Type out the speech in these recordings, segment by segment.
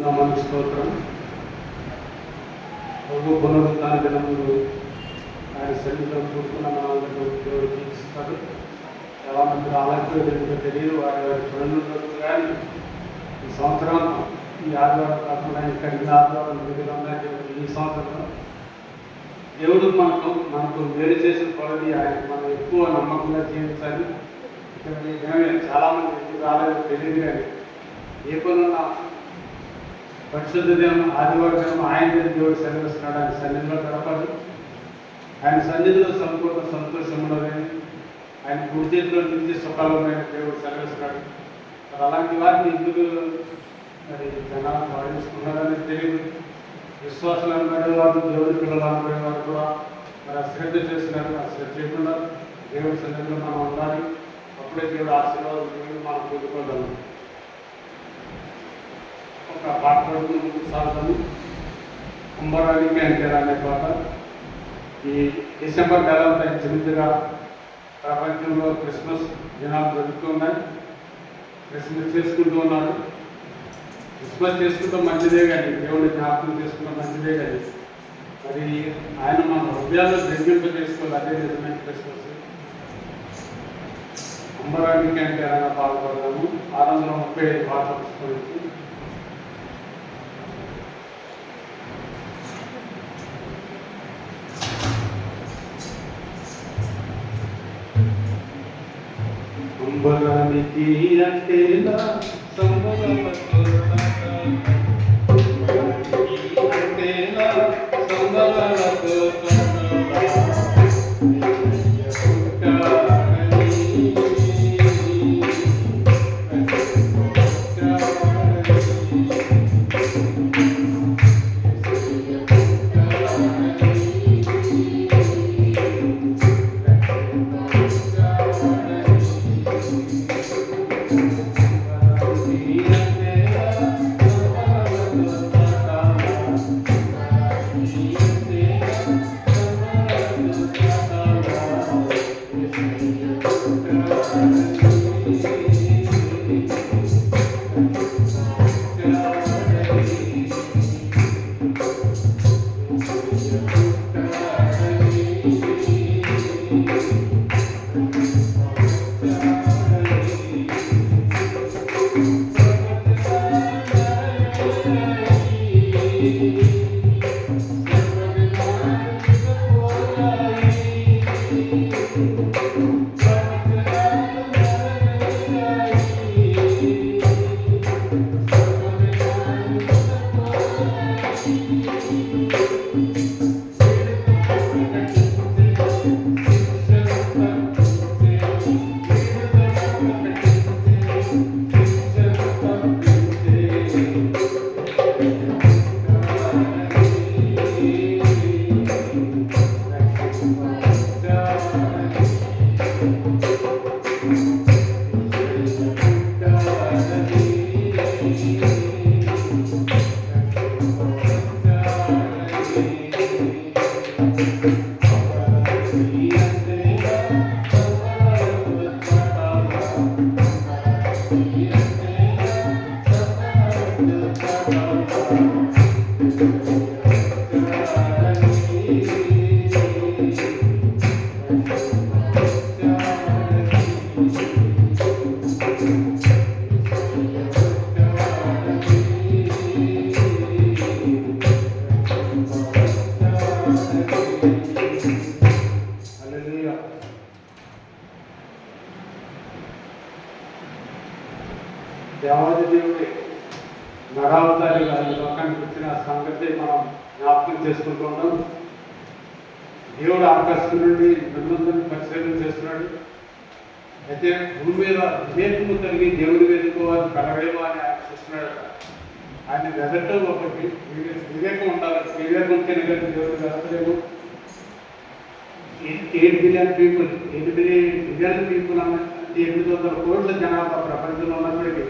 నామానికి స్తోత్రం. ప్రభు పునరుత్థాన దినములు ఆయన సన్నిధిలో కూర్చున్న మనందరూ దేవుడు దీక్షిస్తాడు. చాలా మంది ఆలస్యం తెలియదు, వారి పనులు కానీ ఈ సంవత్సరం ఈ ఆదివారం కాకుండా ఇంకా ఈ ఆదివారం ఈ సంవత్సరంలో దేవుడు మనకు వేరు చేసిన పనులు ఆయన మనం ఎక్కువ నమ్మకంగా జీవించాలి. చాలామంది ఎందుకు రాలేదు తెలియదు, కానీ ఏ పనున్నా పరిశుద్ధ దినం ఆదివారం దినం ఆయన దేవుడు సెలవిస్తున్నాడు. ఆయన సన్నిధిలో గడపాలి. ఆయన సన్నిధిలో సంపూర్ణ సంతోషం ఉండదని, ఆయన కుడి చేతిలో నుంచి సుఖాలమైన దేవుడు సెలవిస్తున్నాడు. మరి అలాంటి వారిని ఎందుకు మరి జనాలు భావిస్తున్నారని తెలియదు. విశ్వాసాలు అనుకునే వారు, దేవుడి పిల్లలు అనుకునే వారు కూడా మరి అశ్రద్ధ చేస్తున్నారు. అశ్రద్ధ చేయకుండా దేవుడి సన్నిధిలో మనం ఉండాలి. అప్పుడే దేవుడు ఆశీర్వాదం దేవుడు మనం పొందుకోగలం. ఒక పాట పడుతూ ముందుకు సాగుతాము. కుంభరానికి అంటారు అనే పాట. ఈ డిసెంబర్ నెల చిన్నదిగా ప్రపంచంలో క్రిస్మస్ దినాలు జరుగుతున్నాయి. క్రిస్మస్ చేసుకుంటూ ఉన్నారు. క్రిస్మస్ చేసుకుంటాం మంచిదే, కానీ దేవుడిని జ్ఞాపకం చేసుకుంటాం మంచిదే, కానీ మరి ఆయన మన హృదయాల్లో జగ్గింప చేసుకోవాలి. అదే నిజమైన క్రిస్మస్. కుంభరానికి అంటే ఆయన పాల్పడదాము. 635 పాట పుస్తకానికి అంబరానికి అంటేలా సంబరలతో అంటేలా సంబరలతో దేవాది దేవుడి నరావతారిగా ఈ లోకానికి వచ్చిన సంగతి మనం జ్ఞాపకం చేసుకుంటూ ఉన్నాం. దేవుడు ఆకాశం నుండి ధనవంతుని పరిశీలన చేస్తున్నాడు. అయితే భూమి మీద వివేకము కలిగి దేవుడి వేడుకోవాలి కలవేమో అని ఆయన చూస్తున్నాడు. ఆయన వెదట ఒకటి వివేకం ఉండాలి. వివేకం కలిగి దేవుడు వెదటలేము. 8 బిలియన్ పీపుల్ 8 బిలియన్ పీపుల్ అంటే 800 కోట్ల జనాభా ప్రపంచంలో ఉన్నప్పటికీ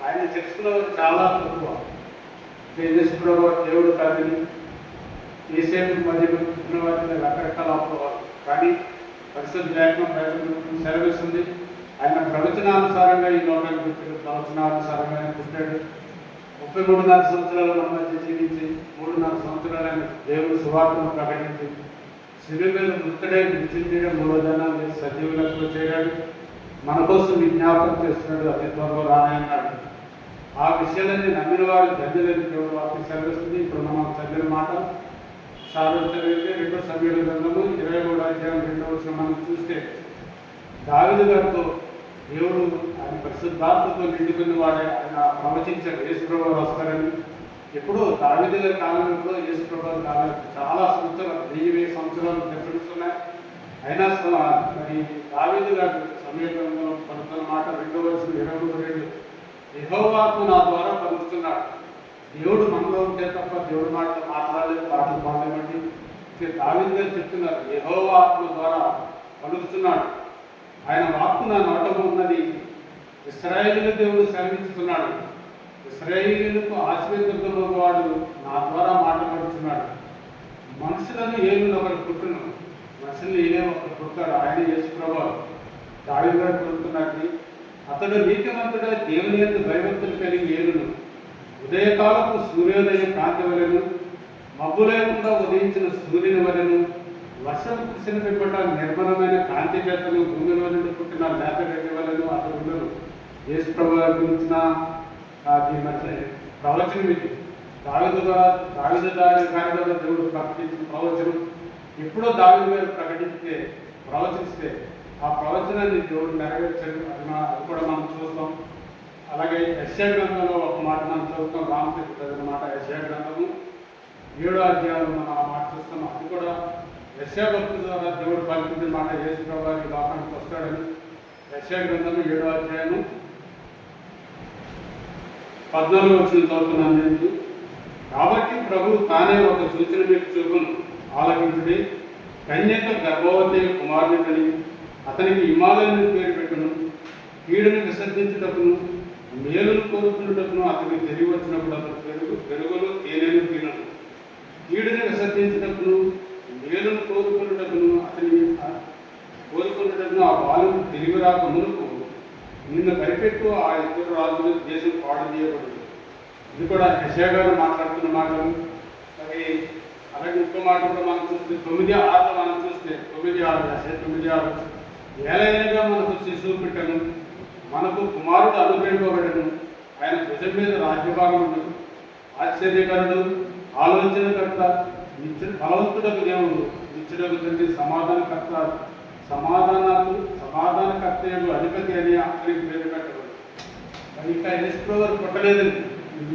ఆయన తెలుసుకున్న చాలా తక్కువ. ప్రభు దేవుడు కాదని ఏసేపు మధ్యలో పుట్టిన వాటిని రకరకాల ఆపుకోవాలి. కానీ పరిశుద్ధ లేఖనం సెలవిస్తుంది ఆయన ప్రవచనానుసారంగా ఈ లోకానికి పుట్టాడు. ప్రవచనానుసారంగా ఆయన పుట్టాడు. 33.5 సంవత్సరాలు మన మధ్య జీవించి 3.5 సంవత్సరాలను దేవుని సువార్తను ప్రకటించి శిలువ మీద మృతుడై మృత్యుంజయుడు 3వ దినాన్ని సజీవులకు చేరాడు. మన కోసం విజ్ఞాపనం చేస్తున్నాడు, అతి త్వరలో రానన్నాడు. ఆ విషయాలన్నీ నమ్మిన వారు ధన్యులని దేవుడు వాక్యం సెలవిస్తుంది. ఇప్పుడు మనం చదివిన మాట చదివితే 2 సమూయేలు గ్రంథము 23వ అధ్యాయం 2వ వచనం మనం చూస్తే దావీదు గారితో దేవుడు ఆయన పరిశుద్ధాత్మతో నిండుకున్న వాడే ఆయన ప్రవచించారు యేసుప్రభువు వస్తారని. ఎప్పుడో దావీదు గారి కాలం ఎప్పుడో యేసుప్రభువు కాలం చాలా సంవత్సరాలు 1000 సంవత్సరాలు డిఫరెన్స్ ఉన్నాయి. అయినా మరి దావీదు గారు సమూయేలు గ్రంథంలో పలుకుతున్న మాట 2వ వచనం 23 యెహోవాకు నా ద్వారా పలుకుతున్నాడు. దేవుడు మనలో ఉంటే తప్ప దేవుడు మాట్లాడలేదు, పాటలు పాడలేమండి. దావీదు గారు చెప్తున్నారు యెహోవా ఆత్మ ద్వారా పలుకుతున్నాడు. ఆయన వాక్కు నా నోటలో ఉన్నది. ఇశ్రాయేలు దేవుడు సెలవిస్తున్నాడు. ఇశ్రాయేలుకు ఆశీర్వదించిన వాడు నా ద్వారా మాట్లాడుతున్నాడు. మనుషులను ఏలును ఒకరు పుట్టును, మనుషులు ఏలే ఒకరు పుడతాడు. ఆయన యేసుప్రభువు దావీదు గారు పుడుతున్నట్టు అతడు నీతిమంతుడే, దేవుని యందు భయభక్తులు కలిగి ఏలును. ఉదయకాలపు సూర్యోదయం కాంతి వలెను, మబ్బు లేకుండా ఉదయించిన సూర్యుని వలెను, వర్షం కురిసిన పిమ్మట నిర్మలమైన కాంతి చేతను భూమిలో నుండి పుట్టిన లేత గడ్డి వలెను అతడు ఉండరు. యేసుప్రభువు గురించిన ప్రవచనం ఇది. దావీదు గారి ద్వారా దేవుడు ప్రకటించిన ప్రవచనం. ఎప్పుడో దావీదు గారు ప్రవచిస్తే ఆ ప్రవచనాన్ని దేవుడు నెరవేర్చాడు. అది కూడా మనం చూస్తాం. అలాగే యెషయా గ్రంథంలో ఒక మాట మనం చదువుతాం. రామకృష్ణ చదివిన మాట యెషయా గ్రంథము 7వ అధ్యాయం మనం ఆ మాట చూస్తాం. అది కూడా యెషయా భక్తుల ద్వారా దేవుడు పలికిన మాట యేసుప్రభువు ఈ లోకానికి వస్తాడని. యెషయా గ్రంథము 7వ అధ్యాయం 14వ వచనం చదువుతున్నాను నేను. కాబట్టి ప్రభువు తానే ఒక సూచన మీకు చూపును, ఆలకించుడి. కన్యక గర్భవతి కుమారుని కని అతనికి హిమాలయాన్ని పేరు పెట్టును. కీడును విసర్జించుటకును మేలును కోరుకున్నటకును అతనికి తెలివి వచ్చినప్పుడు అతను పెరుగులు తేనెను తినను. కీడుని విసర్జించుటకును మేలును కోరుకున్నటకును ఆ బాలుకు తెలివి రాక మునుపు నిన్ను కనిపెట్టు ఆ ఇద్దరు రాజులు దేశం పాడు చేయబడింది. ఇది కూడా యెషయా గారు మాట్లాడుతున్న మాటలు. మరి అలాగే ఇంకో మాట కూడా మనం చూస్తే 9:6 మనం చూస్తే 9:6 యెషయా 9:6 ఏలైనగా మనకు శిశువు పుట్టెను, మనకు కుమారుడు అనుగ్రహింపబడెను, ఆయన భుజం మీద రాజ్యభాగం ఉండదు. ఆశ్చర్యకరుడు, ఆలోచనకర్త, బలవంతుడకు దేవుడు, నిత్యుడకు తండ్రి, సమాధానకర్తయ్యకు అధిపతి అని అక్కడికి పేరు పెట్టబడు. మరి ఇంకా యేసుప్రభువు పుట్టలేదండి.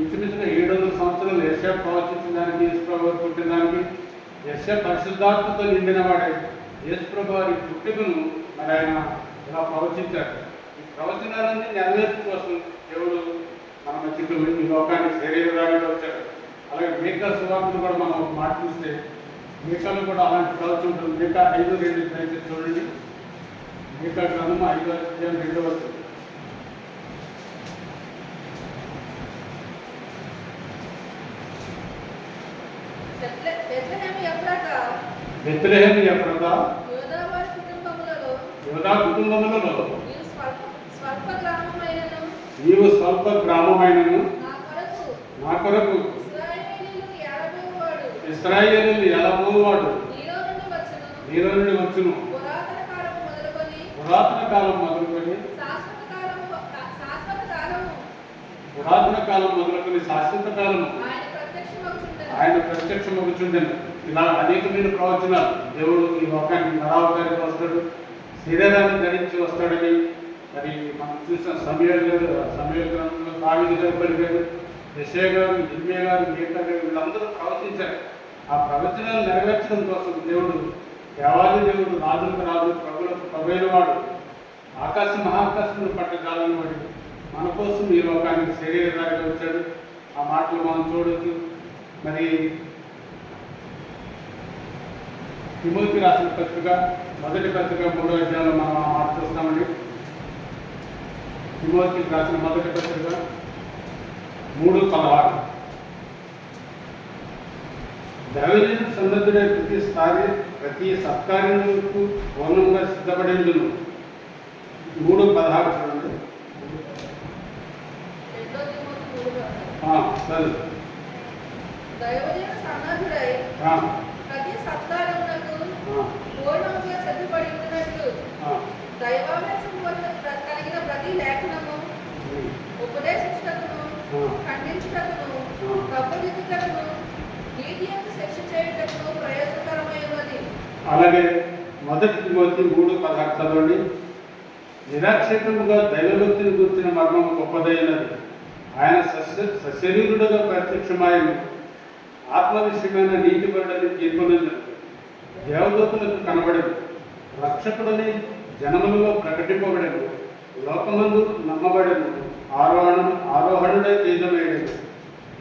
ఇంచుమించుగా 700 సంవత్సరాలు యెషయా ప్రవచించడానికి యేసుప్రభువు పుట్టినదానికి యెషయా పరిశుద్ధాత్మతో నిండిన వాడే. యేసుప్రభువు వారి పుట్టుకను మరి ఆయన ఇలా ప్రవచించారు. ఈ ప్రవచనాలన్నీ నెరవేర్పు కోసం దేవుడు మన మధ్యకు ఈ లోకానికి శరీరాలుగా వచ్చాడు. అలాగే మీకా సువార్తను కూడా మనం ఒక మాట చూస్తే మీకాలో కూడా అలాంటి ప్రవచనం ఉంటుంది. మీకా 5:2 దయచేసి చూడండి. మీకా గ్రంథము 5వ అధ్యాయం 2వ వచనం. బెత్లెహేము ఎఫ్రాతా యోధా కుటుంబములలో నీవు స్వల్ప గ్రామమైనను నా కొరకు ఇశ్రాయేలీయులు ఎలబోవాడు నీలో నుండి వచ్చును. పురాతన కాలం మొదలుకొని శాశ్వత కాలము ఆయన ప్రత్యక్షమగుచుండెను. ఇలా అనేకమైన ప్రవచనాలు. దేవుడు ఈ లోకానికి నరావతారికి వస్తాడు, శరీరాన్ని ధరించి వస్తాడని మరి మనం చూసిన సమూయేలు గ్రంథంలో దావీదు గారు పలికారు, యెషయా గారు, ఇర్మీయా గారు, మీకా గారు వీళ్ళందరూ ప్రవచించారు. ఆ ప్రవచనాలు నెరవేర్చడం కోసం దేవుడు దేవాది దేవుడు, రాజులకు రాజు, ప్రభులకు ప్రభువైన వాడు, మహాకాశమును పట్టజాలని వాడు మన కోసం ఈ లోకానికి శరీరధారిగా వచ్చాడు. ఆ మాటలు మనం చూడొచ్చు. మరి తిమోతి రాసిన పత్రిక మొదటి పత్రిక 3వ అధ్యాయంలో మనం ఆ మాట చూస్తామండి. తిమోతి రాసిన మొదటి పత్రిక 3:16 దైవజనుడు సన్నద్ధుడే ప్రతి సత్కార్యములకు పూర్ణంగా సిద్ధపడేందును. 3:16 చూడండి. సరే. దైవజన సన్నద్ధుడై ప్రతి సత్కారమునకు పూర్ణముగా సిద్ధపడి ఉండినట్లు దైవావేశం కలిగిన ప్రతి లేఖనము ఉపదేశించుటకును ఖండించుటకును తప్పుదిద్దుటకును నీతి యొక్క శిక్ష చేయుటకును ప్రయోజనకరమై ఉన్నది. అలాగే 1 తిమోతి 3:16 చదవండి. నిరాక్షేపముగా దైవభక్తిని గురించిన మర్మం గొప్పదైనది. ఆయన సశరీరుడుగా ప్రత్యక్షమాయను. ఆత్మ విషయమైన నీతి పరుడని తీర్పునందును దేవదూతలకు కనబడదు. రక్షకుడని జనములలో ప్రకటింపబడను. లోకమందు నమ్మబడను. ఆరోహణుడై తేజమయ్యాడు.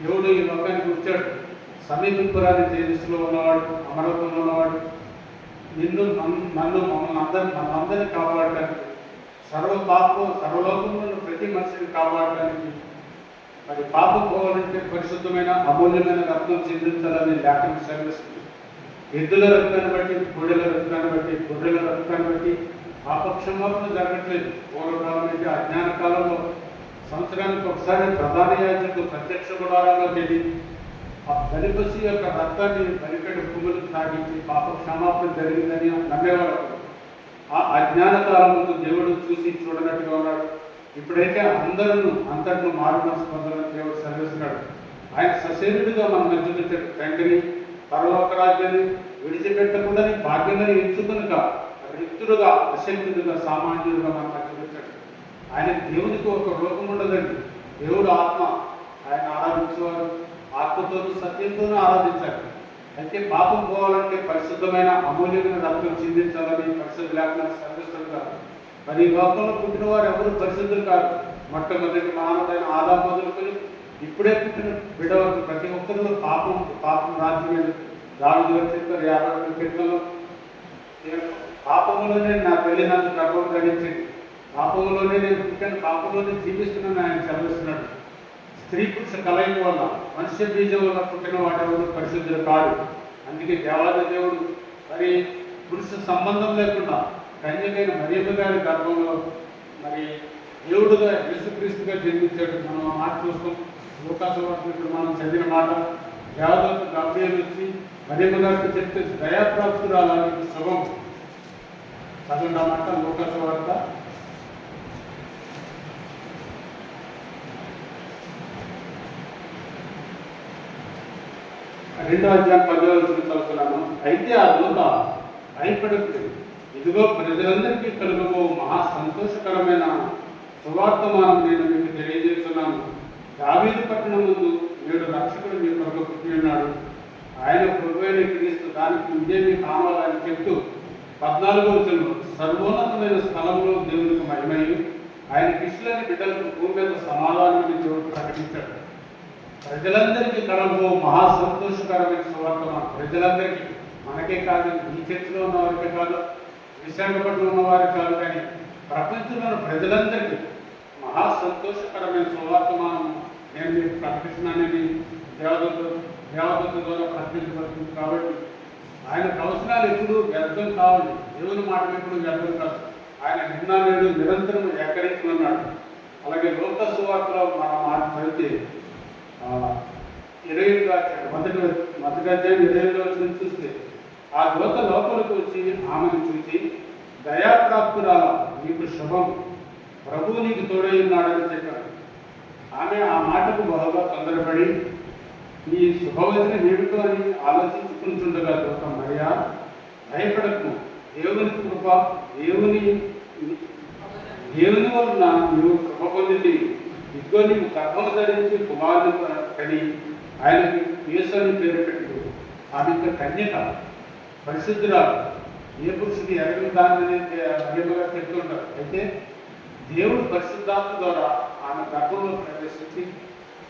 దేవుడు ఈ లోకానికి వచ్చాడు. సమీపింపురాని తేజస్సులో ఉన్నవాడు, అమరత్వంలో ఉన్నవాడు. నిన్ను నన్ను మనందరినీ కాపాడటానికి, సర్వలోకంలో ప్రతి మనిషిని కాపాడటానికి, మరి పాపం పోవాలంటే పరిశుద్ధమైన అమూల్యమైన రక్తం చెందించాలని లేఖనం సెలవిస్తుంది. ఎద్దుల రక్తాన్ని బట్టి, కోడెల రక్తాన్ని బట్టి, గొర్రెల రక్తాన్ని బట్టి పాపక్షమాపణ జరగట్లేదు. పూర్వకాలం అయితే అజ్ఞాన కాలంలో సంవత్సరానికి ఒకసారి ప్రధాన యాజకుడు ప్రత్యక్ష గుడారంలోకి వెళ్ళి ఆ బలిపశు యొక్క రక్తాన్ని బలిపెట్టి పువ్వులు తాగించి పాప క్షమాపణ జరిగిందని నమ్మేవారు. ఆ అజ్ఞాన కాలంలో దేవుడు చూసి చూడనట్టుగా ఉన్నాడు. ఇప్పుడైతే అంతటిను మారు మనసు పొందాలని దేవుడు సెలవిస్తున్నాడు. ఆయన సశరీరుడుగా మన మధ్య తండ్రిని, పరలోక రాజ్యాన్ని విడిచిపెట్టకుండాని భాగ్యంగా ఎంచుకునుక రిక్తుడుగా, అశక్తుడుగా, సామాన్యుడుగా మన మధ్య వచ్చాడు. ఆయన దేవునికి ఒక రూపం ఉండదండి. దేవుడు ఆత్మ. ఆయన ఆరాధించేవారు ఆత్మతోనూ సత్యంతోనూ ఆరాధించాలి. అయితే పాపం పోవాలంటే పరిశుద్ధమైన అమూల్యమైన రక్తం చిందించాలని పరిశుద్ధ లేఖనాలు సెలవిస్తుంటారు. మరి ఈ లోకంలో పుట్టిన వారు ఎవరు పరిశుద్ధులు కాదు. మొట్టమొదటి మానవుడైన ఆదాము మొదలుకొని ఇప్పుడే పుట్టిన బిడ్డ వరకు ప్రతి ఒక్కరిలో పాపం రాజ్యమే. దావీదు గారు చెప్పారు 51 కీర్తనలో, పాపంలోనే నా తల్లి నన్ను గర్భం ధరించింది, పాపంలోనే నేను పుట్టాను, పాపంలోనే జీవిస్తున్నాను ఆయన సెలవిస్తున్నాడు. స్త్రీ పురుష కలయిక వల్ల, మనుష్య బీజం వల్ల పుట్టిన వాడెవడు పరిశుద్ధుడు కాడు. అందుకే దేవాది దేవుడు మరి పురుష సంబంధం లేకుండా కన్యకైన మరియమ్మ గారి గర్భంలో మరి దేవుడుగా యేసుక్రీస్తుగా జన్మించాడు. మనం ఆ మాట చూస్తాం. లూకాసు వార్త ఇప్పుడు మనం చదివిన మాట, దేవదూత గబ్రియలు వచ్చి మరియమ్మ గారికి చెప్తే దయాప్రాప్తురాలని శుభం. చదవండి ఆ మాట. లూకాసు వార్త 2వ అధ్యాయం 10వ వచనం చదువుతున్నాను. అయితే ఆ దూత భయపడకు, ఇదిగో ప్రజలందరికీ కలుగబో మహా సంతోషకరమైన సువార్తమానం నేను మీకు తెలియజేస్తున్నాను. దావీదు పట్టణం ముందు నేడు రక్షకుడు మీ కొరకు పుట్టి ఉన్నాడు. ఆయన ప్రభువైన క్రీస్తు. దానికి ఇదేమీ కావాలని చెప్తూ 14వ వచనం, సర్వోన్నతమైన స్థలంలో దేవునికి మహిమయు ఆయన కృష్ణులని బిడ్డలకు భూమి మీద సమాధానాన్ని దేవుడు ప్రకటించాడు. ప్రజలందరికీ కలగబో మహా సంతోషకరమైన సువార్తమానం. ప్రజలందరికీ, మనకే కాదు, ఈ చర్చిలో ఉన్న వారికే కాదు, విశాఖపట్నం ఉన్న వారికి కాదు, కానీ ప్రపంచంలో ప్రజలందరికీ మహా సంతోషకరమైన సువార్తమానం నేను మీకు ప్రకటిస్తున్నానని దేవదూత ద్వారా ప్రకటించబడుతుంది. కాబట్టి ఆయన అవసరాలు ఎప్పుడు వ్యర్థం కావాలి. దేవుని మాట ఎప్పుడు వ్యర్థం కాదు. ఆయన నిన్న నేడు నిరంతరం ఏకరించి ఉన్నాడు. అలాగే లోక సువార్తలో మనం మాట చదివితే మొదటి అధ్యాయం 25వ వచనం చూస్తే, ఆ దూత లోపలికి వచ్చి ఆమెను చూసి, దయాప్రాప్తురాల, నీకు శుభం, ప్రభువు నీకు తోడై ఉన్నాడని చెప్పాడు. ఆమె ఆ మాటకు బహుగా తొందరపడి ఈ శుభవచనం ఏమిటో అని ఆలోచించుకుంటుండగా దూత మరియా, భయపడకు, దేవుని కృప, దేవుని వలన నువ్వు కృప పొందింది. ఇదిగో నీకు గర్భము ధరించి కుమారుని కని ఆయనకి యేసు అని పేరు పెట్టు. ఆమె కన్యక, పరిశుద్ధురాలు, ఏ పురుషుడికి ఎరగని దానిని అదేగా చెప్తుంటారు. అయితే దేవుడు పరిశుద్ధాత్మ ద్వారా ఆమె గర్భంలో ప్రవేశించి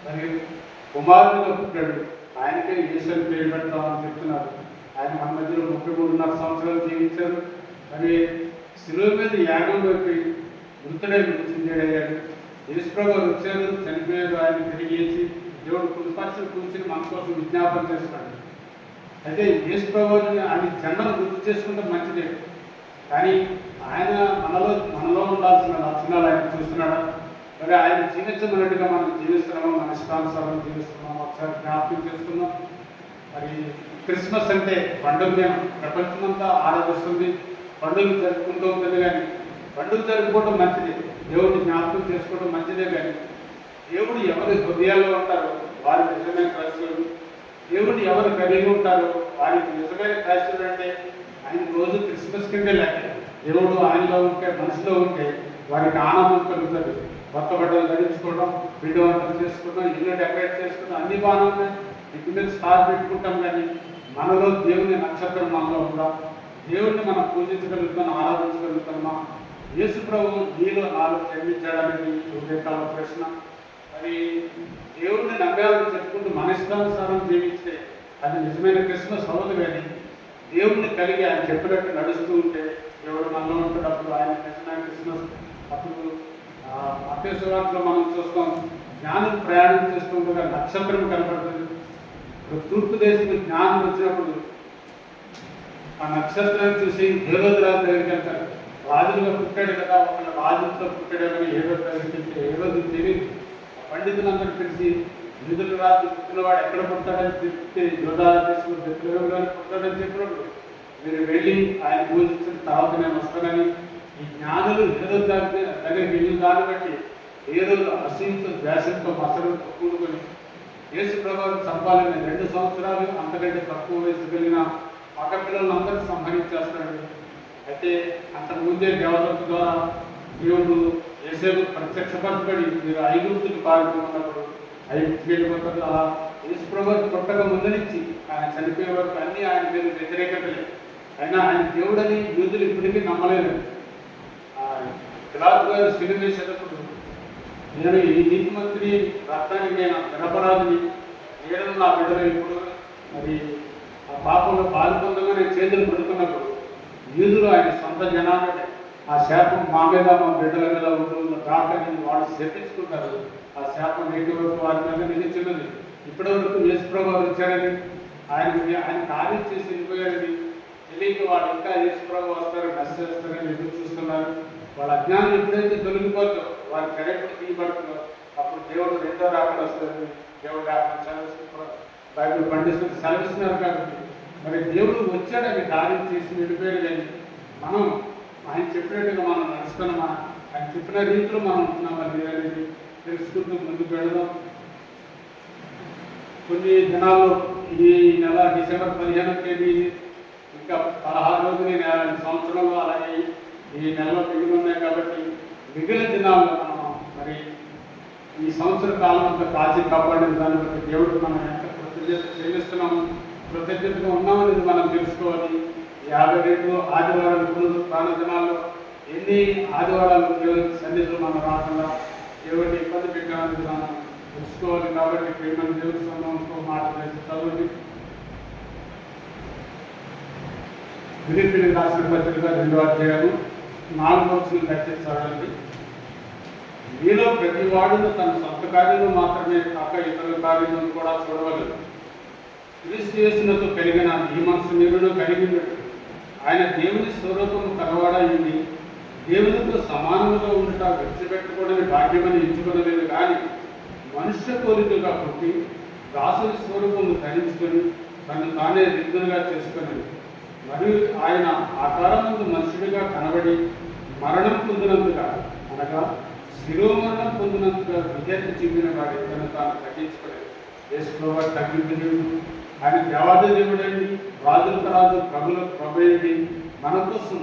మరియు కుమారునిగా పుట్టాడు. ఆయనకే యేసు అని పేరు పెడతామని చెప్తున్నారు. ఆయన మన మధ్యలో 33.5 సంవత్సరాలు జీవించారు. మరి శిలువ మీద యాగం వైపు మృతుడై మృత్యుంజయుడయ్యాడు. యేసుప్రభు వచ్చారు, చనిపోయారు, ఆయన తిరిగి వేసి దేవుడు కుటుంబాన్ని కూర్చుని మన కోసం విజ్ఞాపన చేస్తున్నాడు. అయితే యేసుప్రభుని ఆయన జన్మను గుర్తు చేసుకుంటే మంచిదే, కానీ ఆయన మనలో ఉండాల్సిన లక్షణాలు ఆయన చూస్తున్నాడా? మరి ఆయన జీవించమన్నట్టుగా మనం జీవిస్తున్నాము, మన ఇష్టానుసారం జీవిస్తున్నాము. ఒకసారి జ్ఞాపకం చేసుకున్నాం. మరి క్రిస్మస్ అంటే పండుగ దినం, ప్రపంచమంతా ఆరాధిస్తుంది, పండుగలు జరుపుకుంటూ ఉంటుంది. కానీ పండుగ జరుపుకోవడం మంచిదే, దేవుడిని జ్ఞాపకం చేసుకోవడం మంచిదే. కానీ దేవుడు ఎవరి హృదయాల్లో ఉంటారో వారి నిజమైన క్రైస్తవులు, దేవుడిని ఎవరు కలిగి ఉంటారో వారికి నిజమైన క్రైస్తవులు. అంటే ఆయన రోజు క్రిస్మస్ కిందే లేక దేవుడు ఆయనలో ఉంటే, మనిషిలో ఉంటే వారికి ఆనందం కలుగుతుంది. కొత్త బట్టలు ధరించుకోవడం, పిండి వంటలు చేసుకోవడం, ఇల్లు డెకరేట్ చేసుకోవడం అన్ని బాగానే ఉన్నాయి. ఇంటి మీద స్టార్ పెట్టుకుంటాం. కానీ మనలో దేవుని నక్షత్రం మనలో ఉందా? దేవుడిని మనం పూజించగలుగుతున్నాం, ఆరాధించగలుగుతున్నామా? యేసు ప్రభు నీలో నాలో జన్మించడానికి ఉదయకాల ప్రశ్న. మరి దేవుడిని నమ్మాలని చెప్పుకుంటూ మన ఇష్టానుసారం జీవిస్తే అది నిజమైన క్రిస్మస్ అవ్వదు. కానీ దేవుడిని కలిగి ఆయన చెప్పినట్టు నడుస్తూ ఉంటే దేవుడు మనలో ఉంటున్నప్పుడు ఆయన నిజమైన క్రిస్మస్. అప్పుడు మత్తయి సువార్తలో మనం చూస్తాం, జ్ఞానం ప్రయాణం చేస్తుండగా నక్షత్రం కనపడుతుంది. తూర్పు దేశం జ్ఞానం వచ్చినప్పుడు ఆ నక్షత్రాన్ని చూసి హేరోదు రాజు దగ్గరికి వెళ్తారు. రాజులుగా పుట్టాడు కదా, ఒక రాజుతో పుట్టాడు కానీ హేరోదు దగ్గరికి వెళ్తే హేరోదు తెలియదు. పండితులందరూ తెలిసి నిధుల రాజు పుట్టినవాడు ఎక్కడ పుట్టాడని చెప్తే యోధా దేశంలో బెత్లెహేములో పుట్టాడని చెప్పినప్పుడు మీరు వెళ్ళి ఆయన పూజించిన తర్వాత నేను వస్తానని ఈ జ్ఞానులు హేరోదు దగ్గరికి వెళ్ళిన దాన్ని బట్టి హేరోదు అసూయతో, ద్వేషంతో, మసలుతో కూడుకొని యేసు ప్రభువుని చంపాలని 2 సంవత్సరాలు అంతకంటే తక్కువ వయసు కలిగిన మగ పిల్లలందరూ సంహరించేస్తాడు. అయితే అంతకుముందే దేవదత్త ద్వారా దేవుడు యేసేపు ప్రత్యక్షపరచబడి మీరు ఐగుప్తుకి పారిపోతున్నప్పుడు ఐగుప్తుకి వెళ్ళిపోతారు. అలా యేసు ప్రభువుని పుట్టక ముందు నుంచి ఆయన చనిపోయే వరకు అన్నీ ఆయన మీద వ్యతిరేకతలే. అయినా ఆయన దేవుడని యూదులు ఇప్పటికీ నమ్మలేదు. పిలాతు గారు సిలువ వేసేటప్పుడు నేను ఈ నీతిమంతుని రక్తానికి నేను నిరపరాధిని, నేను నా బిడ్డలు ఇప్పుడు మరి ఆ పాపంలో పాల్పొందగా నేను చేతులు పడుతున్నప్పుడు యూదులు ఆయన సొంత జనాలే ఆ శాపం మా మీద, మా బిడ్డల మీద ఉంటుంది రాకని వాళ్ళు శపించుకుంటారు. ఆ శాపం నేటి వరకు వారి మీద నిలిచినది. ఇప్పటి వరకు యేసు ప్రభువు వచ్చాడని ఆయన కార్యం చేసి వెళ్ళిపోయాడని తెలియక వాళ్ళు ఇంకా యేసు ప్రభువు వస్తారు, మెసేజ్ చేస్తారని ఎదురు చూస్తున్నారు. వాళ్ళ అజ్ఞానం ఎప్పుడైతే తొలగిపోతుందో, వారి కరెక్ట్ తీయబడుతుందో అప్పుడు దేవుడు రెండో రాకడ వస్తుంది. దేవుడు రాకడ బైబిల్ పండిస్తున్న సెలవిస్తున్నారు. కాబట్టి మరి దేవుడు వచ్చాడని కార్యం చేసి వెళ్ళిపోయాడు. కానీ మనం ఆయన చెప్పినట్టుగా మనం నడుస్తున్నామా, ఆయన చెప్పిన రీతిలో మనం ఉంటున్నామా అనేది తెలుసుకుంటూ ముందుకు వెళదాం. కొన్ని దినాల్లో ఈ నెల డిసెంబర్ 15వ తేదీ ఇంకా 16 రోజులు సంవత్సరంలో, అలాగే ఈ నెలలో మిగిలి ఉన్నాయి. కాబట్టి మిగిలిన దినాల్లో మనం మరి ఈ సంవత్సర కాలం అంతా కాచి కాపాడిన దాన్ని బట్టి దేవుడు మనం ఎంత కృతజ్ఞత చెల్లిస్తున్నాము, కృతజ్ఞతగా ఉన్నామనేది మనం తెలుసుకోవాలి. 52 ఆదివారాలు ప్రాణ దినాల్లో ఎన్ని ఆదివారాలు దేవుడి సన్నిధిలో మనం రాకుండా దేవుడిని ఇబ్బంది పెట్టాలని మనం తెలుసుకోవాలి. కాబట్టి ప్రేమను దేవుడి సంబంధంతో మాట్లాడేసి చదవండి. ఫిలిప్పీయులకు రాసిన పత్రిక 2వ అధ్యాయం 4వ వచనం దయచేసి చదవండి. మీలో ప్రతి వాడును తన సొంత కార్యము మాత్రమే కాక ఇతరుల కార్యములను కూడా చూడవలెను. క్రీస్తు యేసునతో కలిగిన ఈ మనసు మీరును కలిగి ఆయన దేవుని స్వరూపము కలవాడైంది. దేవునితో సమానముగా ఉండట విడిచిపెట్టకూడని భాగ్యమని ఎంచుకునలేదు. కానీ మనుష్య కోరికగా పుట్టి దాసుని స్వరూపము ధరించుకొని తను తానే రిక్తులుగా చేసుకున్నది. మరియు ఆయన ఆకారమందు మనుషుడిగా కనబడి మరణం పొందినందుగా, అనగా శిరోమరణం పొందినందుగా విజేత చెందిన వాడి తను తాను తగ్గించుకోలేదు. యేసు ప్రభువు తగ్గింపు ఆయన దేవాది దేవుడండి, రాజులకు రాజు, ప్రభులకు ప్రభుయండి. మన కోసం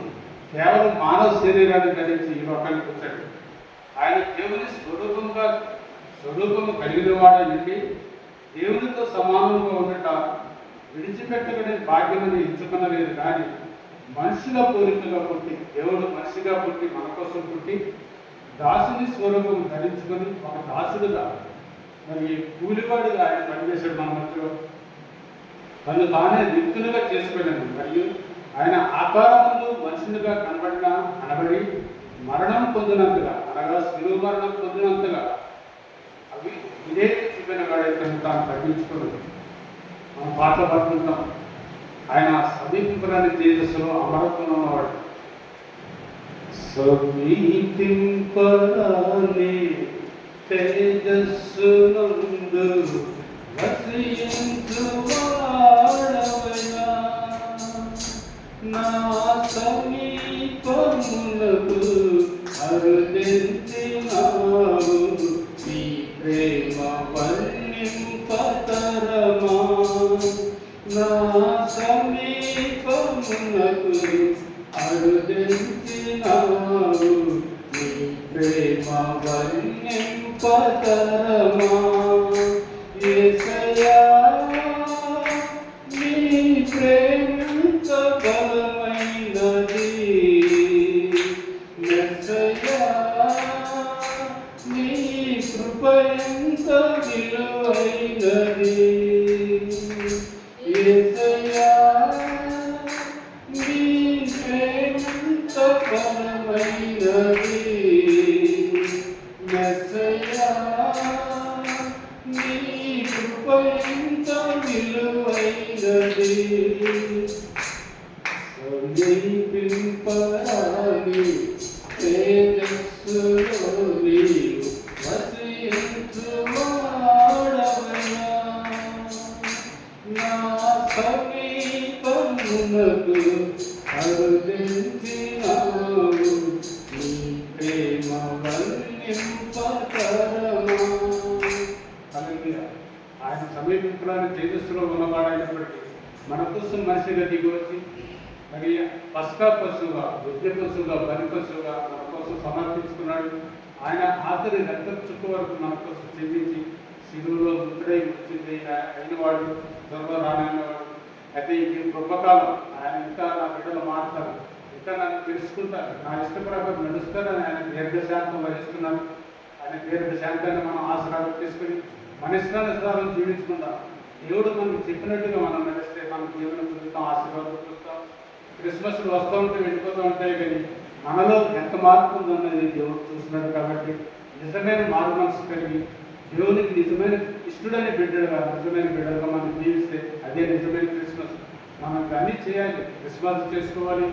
కేవలం మానవ శరీరాన్ని ధరించి ఈ లోకానికి వచ్చాడు. ఆయన దేవుని స్వరూపము కలిగిన వాడండి. దేవునితో సమానంగా ఉండట విడిచిపెట్టగలిగిన భాగ్యమని ఎంచుకునలేదు. కానీ మనిషిగా కోరికగా పుట్టి, దేవుడు మనిషిగా పుట్టి మన కోసం పుట్టి దాసుని స్వరూపం ధరించుకొని ఒక దాసుడుగా, మరి కూలివాడుగా ఆయన పనిచేశాడు మన మధ్యలో. తను తానే రిక్తులుగా చేసుకున్నాడు. మరియు ఆయన ఆకారములు మనుషునిగా కనబడి మరణం పొందినంతగా, అనగా శిలువ మరణం పొందినంతగా అవి ఇదే చెప్పిన వాడైతే తాను తగ్గించుకున్నాడు. మనం పాటలు పడుతుంటాం, ఆయన సమీపింపరాని తేజస్సులో అమరత్వంలో ఉన్నవాడు. సమీపింపరాని తేజస్సునందు వసించువాడవయ్యా, నా సమీపమునకు అరుదించినావు, నీ ప్రేమ వర్ణింపతరమా. నా సమీపమునకు అరుదించినావు, నీ ప్రేమ వర్ణింపతరమా. యేసయ్యా, నీ ప్రేమంత బలమైనది. యేసయ్యా, నీ కృప ఎంత విలువైనది. యేసయ్యా, నీ ప్రేమంత బలమైనది. యేసయ్యా, నీ కృప ఎంత విలువైనది. సమీపింపరాని తేజస్సులో నీవు వసించువాడవయ్యా, నా సమీపమునకు అరుదించినావు, నీ ప్రేమ వర్ణింపతరమా. హల్లెలూయా. ఆయన సమీపించడానికి తేజస్సులో ఉన్నవాడైనప్పటికీ మన కోసం మనిషిగా దిగి వచ్చి మరి పస్కా పశువుగా, యుద్ధ పశువుగా, బలి పశువుగా మన కోసం సమర్పించుకున్నాడు. ఆయన ఆఖరి రక్త చుట్టు వరకు మన కోసం చెల్లించి శిలువలో మృతుడై వచ్చింది అయినవాడు, త్వరలో రానైనవాడు. అయితే ఇది గొప్పకాలం. ఆయన ఇంకా నా బిడ్డలు మారుతారు, ఇంకా నన్ను తెలుసుకుంటారు, నా ఇష్ట ప్రకారం నడుస్తారని ఆయన దీర్ఘశాంతం వహిస్తున్నారు. ఆయన దీర్ఘశాంతాన్ని మనం ఆసరాలు తీసుకుని మన ఇష్టానుసారం జీవించుకుందాం. దేవుడు మనకు చెప్పినట్టుగా మనం నడిస్తే మనం జీవనం చూస్తాం, ఆశీర్వాదం చూస్తాం. క్రిస్మస్లు వస్తూ ఉంటే వెళ్ళిపోతూ ఉంటాయి, కానీ మనలో ఎంత మార్పు ఉందన్నది దేవుడు చూస్తున్నాడు. కాబట్టి నిజమైన మారు మనసు కలిగి దేవునికి నిజమైన ఇష్టడని బిడ్డలుగా, నిజమైన బిడ్డలుగా మనం జీవిస్తే అదే నిజమైన క్రిస్మస్. మనం అన్నీ చేయాలి, క్రిస్మస్ చేసుకోవాలి,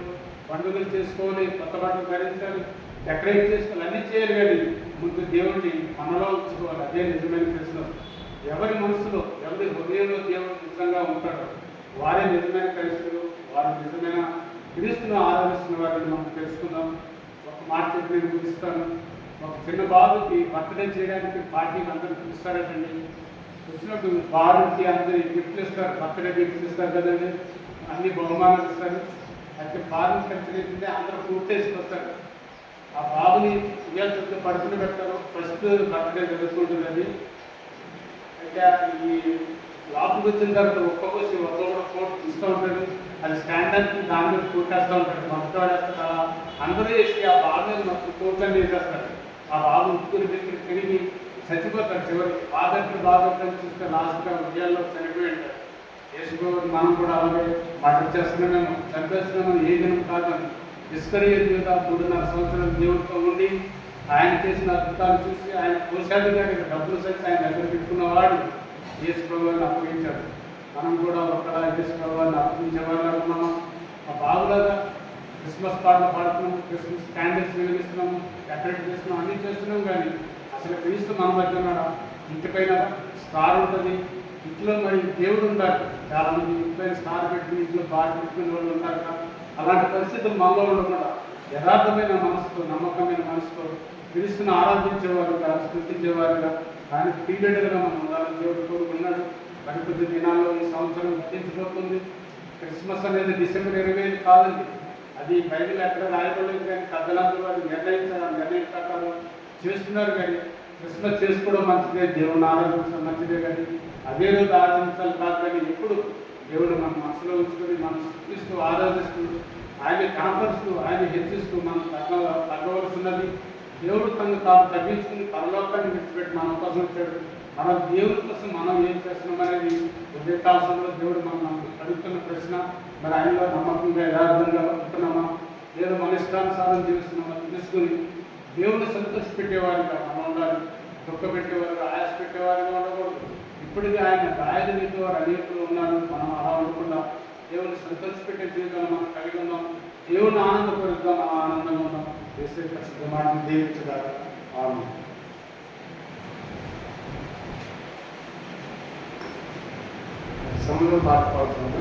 పండుగలు చేసుకోవాలి, కొత్త బట్టలు ధరించాలి, డెకరేట్ చేసుకోవాలి, అన్నీ చేయాలి. కానీ ముందు దేవుడిని మనలో ఉంచుకోవాలి, అదే నిజమైన క్రిస్మస్. ఎవరి మనసులో, ఎవరి హృదయంలో దేవుడు నిజంగా ఉంటాడో వారే నిజమైన క్రైస్తవులు, వారు నిజమైన క్రీస్తును ఆరాధిస్తున్న వారిని మనం తెలుసుకుందాం. ఒక మాట చెప్పి నేను ముగిస్తాను. ఒక చిన్న బాబుకి బర్త్డే చేయడానికి పార్టీకి అందరూ పిలుస్తారటండి. వచ్చినప్పుడు బాబుకి అందరూ గిఫ్ట్లు ఇస్తారు, బర్త్డే గిఫ్ట్లు ఇస్తారు కదండి, అన్ని బహుమానాలు ఇస్తారు. అయితే బాబుని ఖర్చుకుంటే అందరూ పూర్తి చేసుకొస్తారు. ఆ బాబుని ఇవాళ పడుకుని పెడతారు. ఫస్ట్ బర్త్డే జరుగుతుంటుంది. అది అయితే ఈ లోపలికి వచ్చిన తర్వాత ఒక్కొక్కసి ఒక్కొక్క కోట్ ఇస్తూ ఉంటాడు. అది స్టాండర్డ్ దాని మీద కూటేస్తూ ఉంటాడు, మొత్తం వేస్తాడు. అలా అందరూ వేసి ఆ బాబు మీద మొత్తం కోట్లన్నీ వేసేస్తాడు. ఆ బాబు ఉక్కుని దగ్గర తిరిగి చచ్చిపోతాడు. చివరికి బాగా చూస్తే లాస్ట్గా ఉద్యాల్లో చనిపోయి ఉంటాడు. వేసుకోవాలి. మనం కూడా అలాగే మాట చేస్తున్నామేమో, చంపేస్తున్నామని ఏ దినం కాదని ఇస్కరియు యూదా 3.5 సంవత్సరాలు దేవుడితో ఉండి ఆయన చేసిన అద్భుతాలు చూసి ఆయన కోశాడు. కానీ డబ్బులు సైతం ఆయన దగ్గర పెట్టుకున్నవాడు యేసు ప్రభువుని అప్పగించాడు. మనం కూడా ఒక్కడ యేసు ప్రభువుని అప్పగించే వాళ్ళ ఉన్నాము. ఆ బాబులాగా క్రిస్మస్ పాటలు పాడుతున్నాము, క్రిస్మస్ క్యాండిల్స్ వెలిగిస్తున్నాము, డెకరేట్ చేస్తున్నాం, అన్నీ చేస్తున్నాం. కానీ అసలు క్రీస్తు మన మధ్య ఉన్నాడు. ఇంటిపైన స్టార్ ఉంటుంది, ఇంట్లో మరి దేవుడు ఉంటారు. చాలామంది ఇంటిపైన స్టార్ పెట్టుకుని ఇంట్లో బాగా పెట్టుకునే వాళ్ళు ఉంటారు. అలాంటి పరిస్థితులు మనలో ఉండకుండా యథార్థమైన మనసుతో, నమ్మకమైన మనసుతో క్రీస్తుని ఆరాధించేవారుగా, స్థుతించేవారుగా, ఆయన పీరియడ్గా మనం ఉండాలని దేవుడు కోరుకున్నాడు. మరికొద్ది దినాల్లో ఈ సంవత్సరం గతించిపోతుంది. క్రిస్మస్ అనేది డిసెంబర్ 25 కాదండి. అది బైబిల్ ఎక్కడ రాయబడలేదు, కానీ పెద్దలందరూ అది నిర్ణయం ప్రకారం చేస్తున్నారు. కానీ క్రిస్మస్ చేసుకోవడం మంచిదే, దేవుడిని ఆరాధించడం మంచిదే. కానీ అదే రోజు ఆరాధించాలి కాదు. కానీ ఎప్పుడు దేవుడు మన మనసులో ఉంచుకొని మనం స్థుతిస్తూ, ఆరాధిస్తూ, ఆయన కనపరుస్తూ, ఆయన హెచ్చిస్తూ మనం తగ్గవలసినది. దేవుడు తను తాను తగ్గించుకుని పరలోకాన్ని విడిచిపెట్టి మన కోసం వచ్చాడు. మన దేవుడి కోసం మనం ఏం చేస్తున్నాం అనేది ఉదయకాలంలో దేవుడు మనం అడుగుతున్న ప్రశ్న. మరి ఆయనలో నమ్మకంగా యథార్థంగా ఉంటున్నామా, లేదా మన ఇష్టానుసారం జీవిస్తున్నామా తెలుసుకుని దేవుడిని సంతోషపెట్టేవారిగా మనం ఉండాలి. దుఃఖ పెట్టేవారుగా, ఆయాస పెట్టేవారిగా ఉండకూడదు. ఇప్పటికీ ఆయన రాయలు నీటి వారు అనేకులు ఉన్నారు. మనం అలా ఉండకుండా దేవుని సంతోషపెట్టే జీవితాన్ని మనం కలిగి ఉందాం. దేవుని ఆనందపరుద్దాం, మనం ఆనందంగా ఉందాం. దేశ ప్రసిద్ధ మాటను దీవించగలరు. సమయం పాటు పాడుతుందో